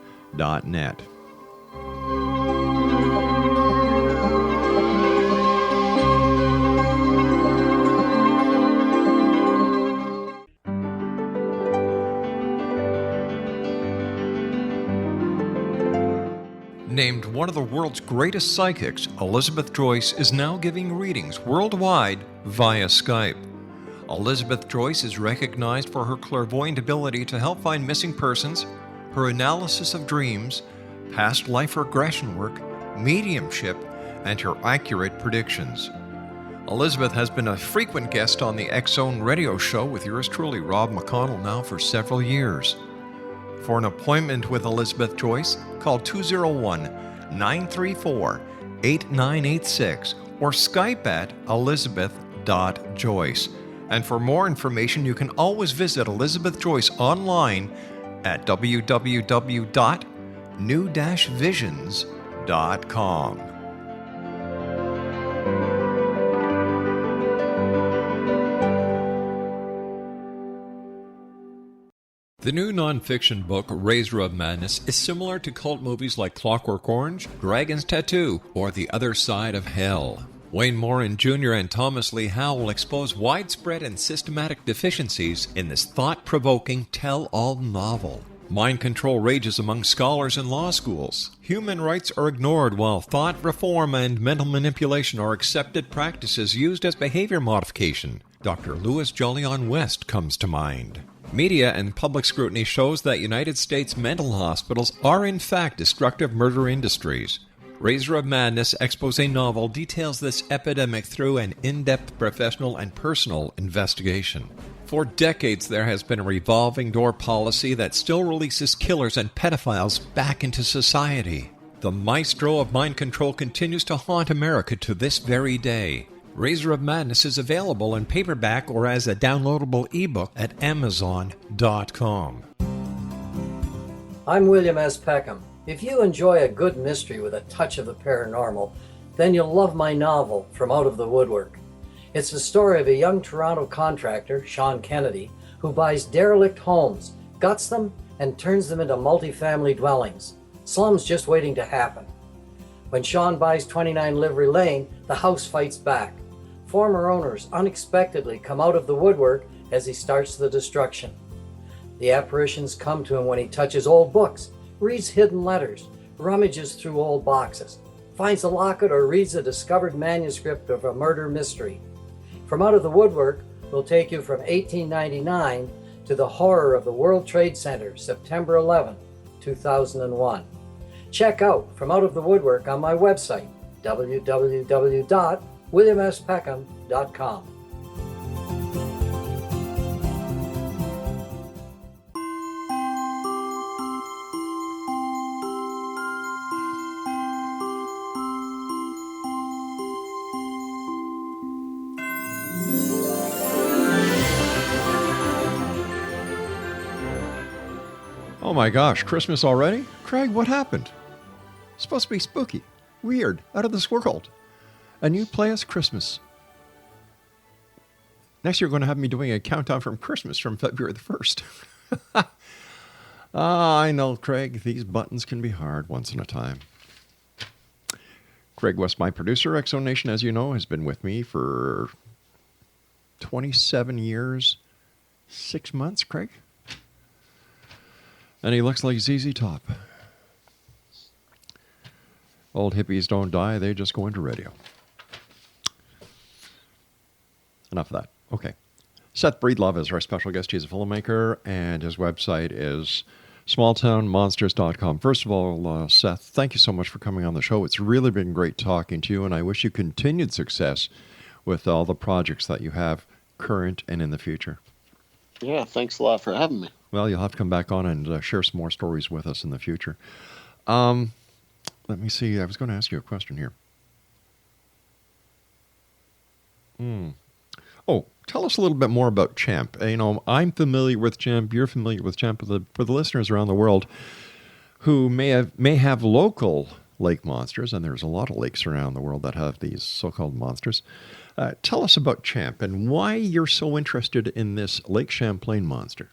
Named one of the world's greatest psychics, Elizabeth Joyce is now giving readings worldwide via Skype. Elizabeth Joyce is recognized for her clairvoyant ability to help find missing persons, her analysis of dreams, past life regression work, mediumship, and her accurate predictions. Elizabeth has been a frequent guest on the X Zone radio show with yours truly, Rob McConnell, now for several years. For an appointment with Elizabeth Joyce, call 201-934-8986 or Skype at elizabeth.joyce. And for more information, you can always visit Elizabeth Joyce online at www.new-visions.com. The new nonfiction book, Razor of Madness, is similar to cult movies like Clockwork Orange, Dragon's Tattoo, or The Other Side of Hell. Wayne Morin Jr. and Thomas Lee Howe will expose widespread and systematic deficiencies in this thought-provoking tell-all novel. Mind control rages among scholars in law schools. Human rights are ignored while thought reform and mental manipulation are accepted practices used as behavior modification. Dr. Louis Jolyon West comes to mind. Media and public scrutiny shows that United States mental hospitals are in fact destructive murder industries. Razor of Madness expose novel details this epidemic through an in-depth professional and personal investigation. For decades, there has been a revolving door policy that still releases killers and pedophiles back into society. The maestro of mind control continues to haunt America to this very day. Razor of Madness is available in paperback or as a downloadable ebook at Amazon.com. I'm William S. Peckham. If you enjoy a good mystery with a touch of the paranormal, then you'll love my novel, From Out of the Woodwork. It's the story of a young Toronto contractor, Sean Kennedy, who buys derelict homes, guts them, and turns them into multifamily dwellings. Slums just waiting to happen. When Sean buys 29 Livery Lane, the house fights back. Former owners unexpectedly come out of the woodwork as he starts the destruction. The apparitions come to him when he touches old books, reads hidden letters, rummages through old boxes, finds a locket, or reads a discovered manuscript of a murder mystery. From Out of the Woodwork will take you from 1899 to the horror of the World Trade Center, September 11, 2001. Check out From Out of the Woodwork on my website, www.williamspeckham.com. Oh my gosh, Christmas already? Craig, what happened? It's supposed to be spooky, weird, out of this world. And you play us Christmas. Next year, you're going to have me doing a countdown from Christmas from February the 1st. I know, Craig, these buttons can be hard once in a time. Craig West, my producer, Exo Nation, as you know, has been with me for 27 years, 6 months, Craig. And he looks like ZZ Top. Old hippies don't die, they just go into radio. Enough of that. Okay. Seth Breedlove is our special guest. He's a filmmaker, and his website is smalltownmonsters.com. First of all, Seth, thank you so much for coming on the show. It's really been great talking to you, and I wish you continued success with all the projects that you have current and in the future. Yeah, thanks a lot for having me. Well, you'll have to come back on and share some more stories with us in the future. Let me see. I was going to ask you a question here. Oh, tell us a little bit more about Champ. You know, I'm familiar with Champ. You're familiar with Champ. For the listeners around the world who may have local lake monsters, and there's a lot of lakes around the world that have these so-called monsters. Tell us about Champ and why you're so interested in this Lake Champlain monster.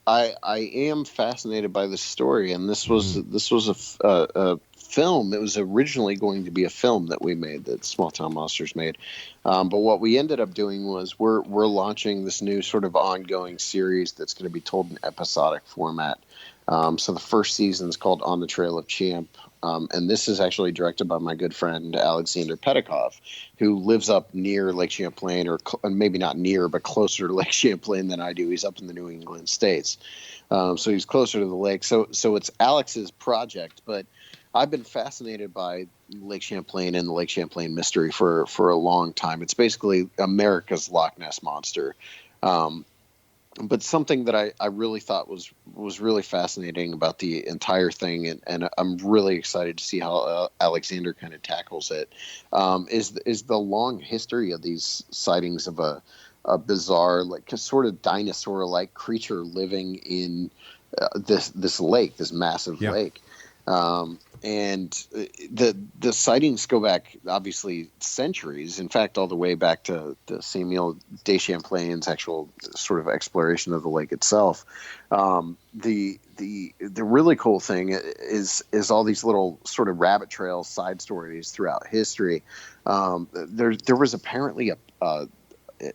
I am fascinated by this story, and this was a film. It was originally going to be a film that we made, that Small Town Monsters made. But what we ended up doing was we're launching this new sort of ongoing series that's going to be told in episodic format. So the first season is called On the Trail of Champ. And this is actually directed by my good friend Alexander Petikoff, who lives up near Lake Champlain, or maybe not near, but closer to Lake Champlain than I do. He's up in the New England states. So he's closer to the lake. So it's Alex's project, but I've been fascinated by Lake Champlain and the Lake Champlain mystery for a long time. It's basically America's Loch Ness Monster. But something that I really thought was really fascinating about the entire thing, and I'm really excited to see how Alexander kind of tackles it, is the long history of these sightings of a bizarre, like a sort of dinosaur-like creature living in this lake, this massive lake. And the sightings go back, obviously, centuries. In fact, all the way back to the Samuel de Champlain's actual sort of exploration of the lake itself. The really cool thing is all these little sort of rabbit trail side stories throughout history. There was apparently a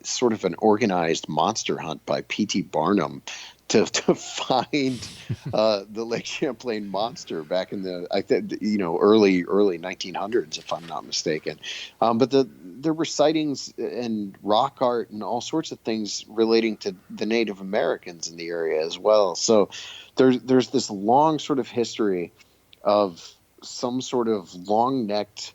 sort of an organized monster hunt by P.T. Barnum to find the Lake Champlain monster back in the early 1900s, if I'm not mistaken. But there were sightings and rock art and all sorts of things relating to the Native Americans in the area as well. So there's this long sort of history of some sort of long-necked,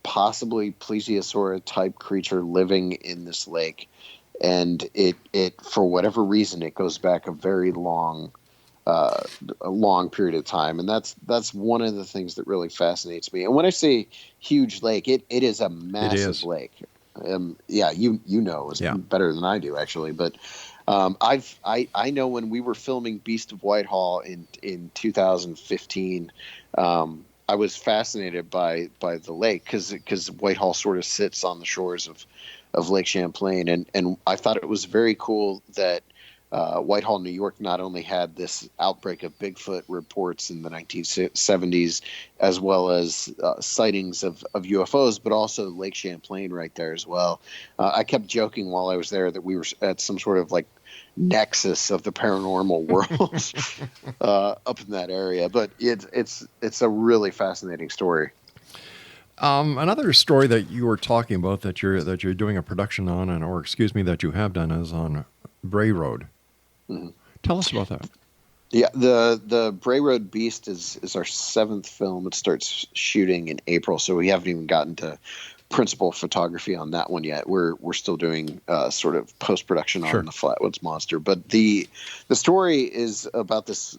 possibly plesiosaur type creature living in this lake. And it for whatever reason, it goes back a very long period of time, and that's one of the things that really fascinates me. And when I say huge lake, it is a massive lake. You know better than I do, actually. But I know when we were filming Beast of Whitehall in 2015, I was fascinated by the lake because Whitehall sort of sits on the shores of Lake Champlain, and I thought it was very cool that Whitehall, New York, not only had this outbreak of Bigfoot reports in the 1970s, as well as sightings of UFOs, but also Lake Champlain right there as well. I kept joking while I was there that we were at some sort of like nexus of the paranormal world up in that area. But it's a really fascinating story. Another story that you were talking about that you're doing a production on, that you have done, is on Bray Road. Mm-hmm. Tell us about that. Yeah, the Bray Road Beast is our 7th film. It starts shooting in April, so we haven't even gotten to principal photography on that one yet. We're still doing sort of post production on the Flatwoods Monster. But the story is about this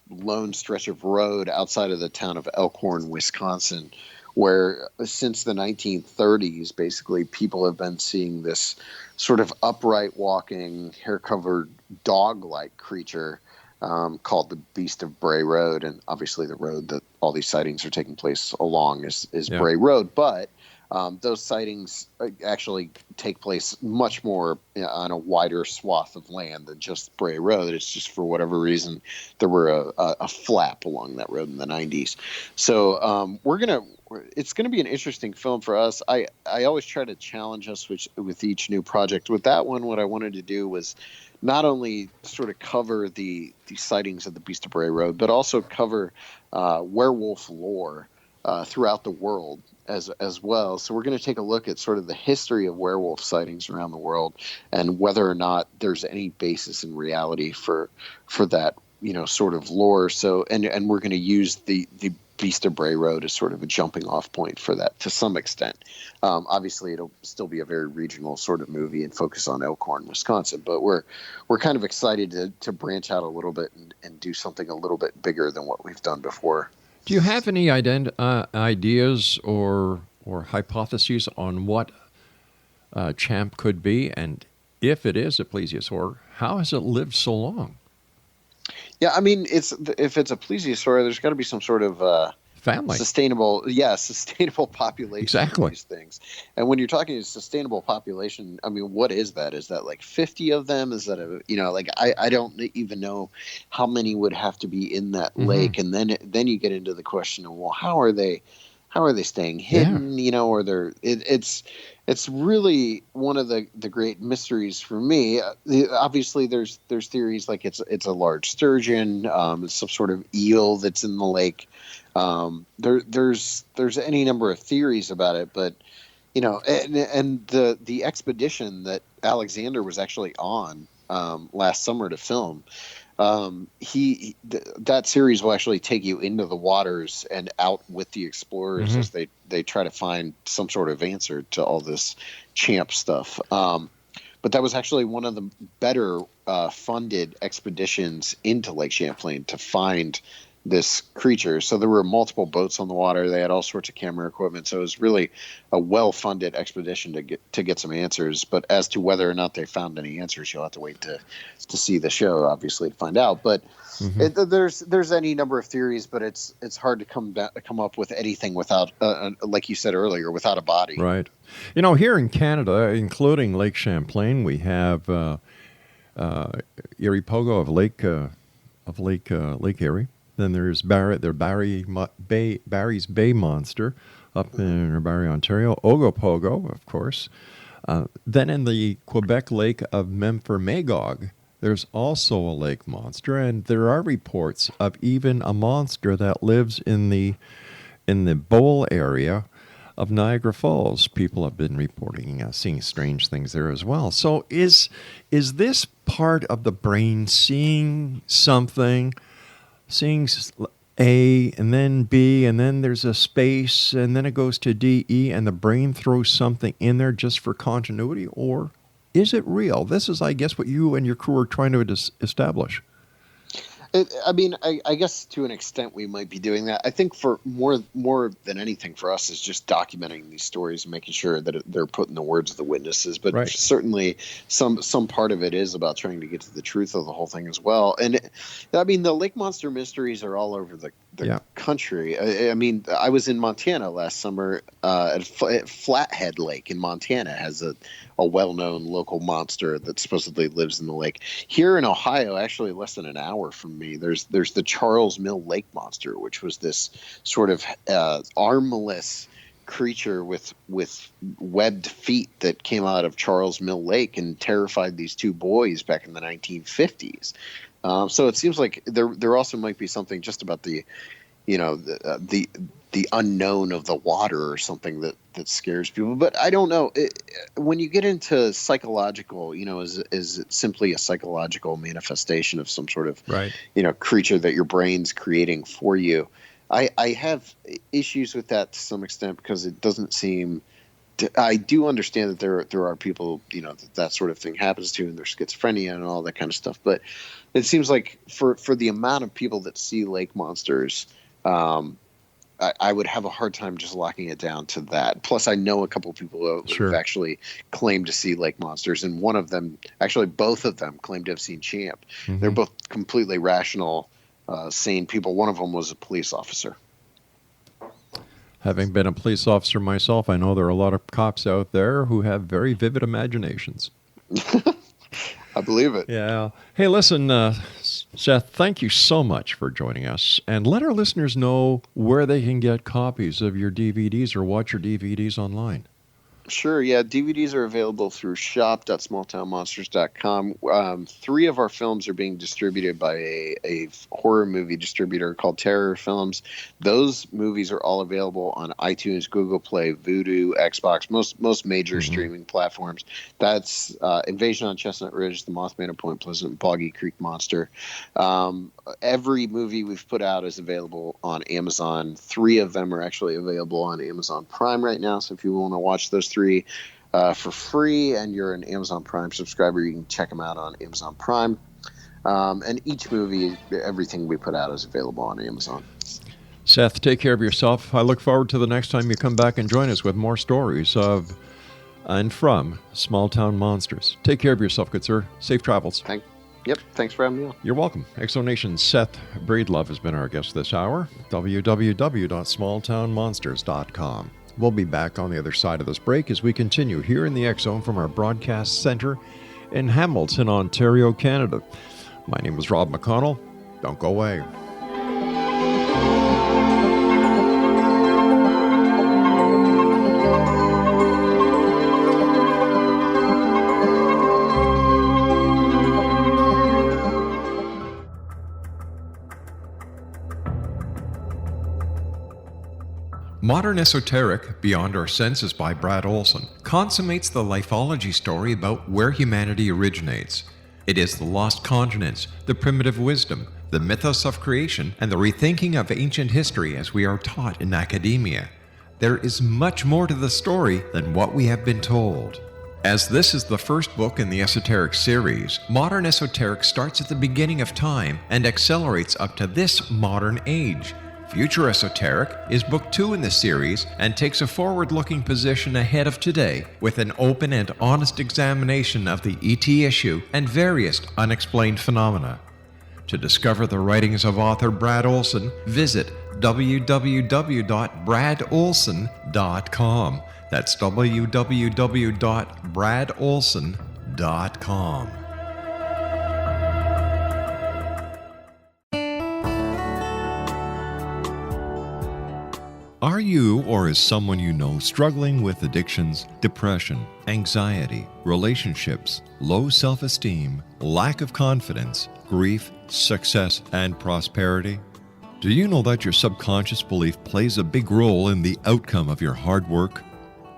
lone stretch of road outside of the town of Elkhorn, Wisconsin, where since the 1930s, basically, people have been seeing this sort of upright walking, hair-covered dog-like creature called the Beast of Bray Road. And obviously the road that all these sightings are taking place along is Bray Road. But those sightings actually take place much more on a wider swath of land than just Bray Road. It's just for whatever reason there were a flap along that road in the 90s. So it's gonna be an interesting film for us. I always try to challenge us with each new project. With that one, what I wanted to do was not only sort of cover the sightings of the Beast of Bray Road, but also cover werewolf lore throughout the world as well. So we're going to take a look at sort of the history of werewolf sightings around the world and whether or not there's any basis in reality for that, sort of lore. So and we're going to use the Beast of Bray Road as sort of a jumping off point for that to some extent. Obviously it'll still be a very regional sort of movie and focus on Elkhorn, Wisconsin, but we're kind of excited to branch out a little bit and do something a little bit bigger than what we've done before. Do you have any ideas or hypotheses on what Champ could be, and if it is a plesiosaur, how has it lived so long? Yeah, I mean, if it's a plesiosaur, there's got to be some sort of family, sustainable population. Exactly. Of these things. And when you're talking a sustainable population, I mean, what is that? Is that like 50 of them? Is that I don't even know how many would have to be in that lake. And then you get into the question of, well, how are they staying hidden? Yeah. Or it's really one of the great mysteries for me. Obviously there's theories like it's a large sturgeon, some sort of eel that's in the lake. There's any number of theories about it, but and the expedition that Alexander was actually on last summer to film, that series will actually take you into the waters and out with the explorers as they try to find some sort of answer to all this Champ stuff. But that was actually one of the better funded expeditions into Lake Champlain to find this creature. So there were multiple boats on the water. They had all sorts of camera equipment. So it was really a well-funded expedition to get some answers. But as to whether or not they found any answers, you'll have to wait to see the show, obviously, to find out. But there's any number of theories, but it's hard to come up with anything without, like you said earlier, without a body. Right. Here in Canada, including Lake Champlain, we have Erie Pogo of Lake Erie. Then there's Barry's Bay Monster up in Barrie, Ontario. Ogopogo, of course. Then in the Quebec Lake of Memphremagog, there's also a lake monster, and there are reports of even a monster that lives in the Bowl area of Niagara Falls. People have been reporting seeing strange things there as well. So is this part of the brain seeing something? Seeing A and then B and then there's a space and then it goes to D, E, and the brain throws something in there just for continuity? Or is it real? This is, I guess, what you and your crew are trying to establish. I guess to an extent we might be doing that. I think for more than anything for us is just documenting these stories and making sure that they're put in the words of the witnesses. But certainly some part of it is about trying to get to the truth of the whole thing as well. And the lake monster mysteries are all over the country. I was in Montana last summer at Flathead Lake in Montana. Has a well-known local monster that supposedly lives in the lake. Here in Ohio, actually less than an hour from me, there's the Charles Mill Lake monster, which was this sort of armless creature with webbed feet that came out of Charles Mill Lake and terrified these two boys back in the 1950s. So it seems like there also might be something just about the unknown of the water or something that scares people. But I don't know. When you get into psychological, is it simply a psychological manifestation of some sort of, creature that your brain's creating for you? I have issues with that to some extent because it doesn't seem I do understand that there are people, that sort of thing happens to, and there's schizophrenia and all that kind of stuff. But it seems like for the amount of people that see lake monsters, I would have a hard time just locking it down to that. Plus, I know a couple of people who have actually claimed to see lake monsters, and one of them, actually both of them, claimed to have seen Champ. Mm-hmm. They're both completely rational, sane people. One of them was a police officer. Having been a police officer myself, I know there are a lot of cops out there who have very vivid imaginations. I believe it. Yeah. Hey, listen, Seth, thank you so much for joining us. And let our listeners know where they can get copies of your DVDs or watch your DVDs online. Sure, yeah. DVDs are available through shop.smalltownmonsters.com. 3 of our films are being distributed by a horror movie distributor called Terror Films. Those movies are all available on iTunes, Google Play, Vudu, Xbox, most major streaming platforms. That's Invasion on Chestnut Ridge, The Mothman of Point Pleasant, Boggy Creek Monster. Every movie we've put out is available on Amazon. 3 of them are actually available on Amazon Prime right now. So if you want to watch those 3 for free and you're an Amazon Prime subscriber, you can check them out on Amazon Prime. And each movie, everything we put out is available on Amazon. Seth, take care of yourself. I look forward to the next time you come back and join us with more stories of and from small town monsters. Take care of yourself, good sir. Safe travels. Yep, thanks for having me on. You're welcome. Exonation's Seth Breedlove has been our guest this hour. www.smalltownmonsters.com. We'll be back on the other side of this break as we continue here in the X Zone from our broadcast center in Hamilton, Ontario, Canada. My name is Rob McConnell. Don't go away. Modern Esoteric, Beyond Our Senses by Brad Olson, consummates the lifeology story about where humanity originates. It is the lost continents, the primitive wisdom, the mythos of creation, and the rethinking of ancient history as we are taught in academia. There is much more to the story than what we have been told. As this is the first book in the Esoteric series, Modern Esoteric starts at the beginning of time and accelerates up to this modern age. Future Esoteric is book 2 in the series and takes a forward-looking position ahead of today with an open and honest examination of the ET issue and various unexplained phenomena. To discover the writings of author Brad Olson, visit www.bradolson.com. That's www.bradolson.com. Are you or is someone you know struggling with addictions, depression, anxiety, relationships, low self-esteem, lack of confidence, grief, success, and prosperity? Do you know that your subconscious belief plays a big role in the outcome of your hard work?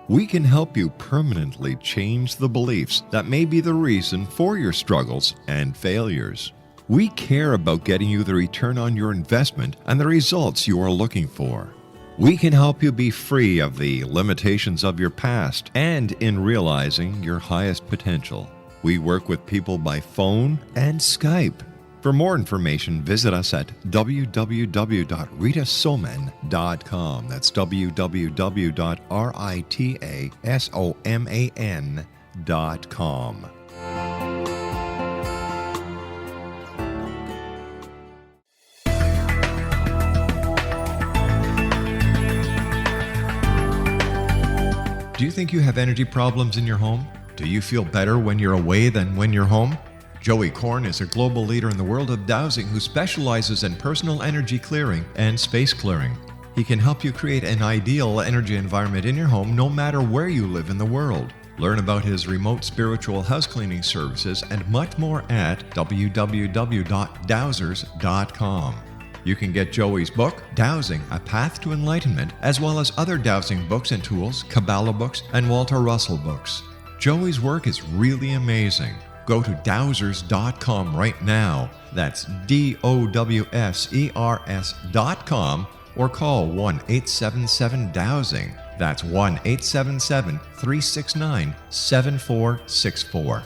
We can help you permanently change the beliefs that may be the reason for your struggles and failures. We care about getting you the return on your investment and the results you are looking for. We can help you be free of the limitations of your past and in realizing your highest potential. We work with people by phone and Skype. For more information, visit us at www.ritasoman.com. That's www.ritasoman.com. Do you think you have energy problems in your home? Do you feel better when you're away than when you're home? Joey Korn is a global leader in the world of dowsing who specializes in personal energy clearing and space clearing. He can help you create an ideal energy environment in your home no matter where you live in the world. Learn about his remote spiritual house cleaning services and much more at www.dowsers.com. You can get Joey's book, Dowsing, A Path to Enlightenment, as well as other dowsing books and tools, Kabbalah books, and Walter Russell books. Joey's work is really amazing. Go to dowsers.com right now. That's DOWSERS.com or call 1-877-DOWSING. That's 1-877-369-7464.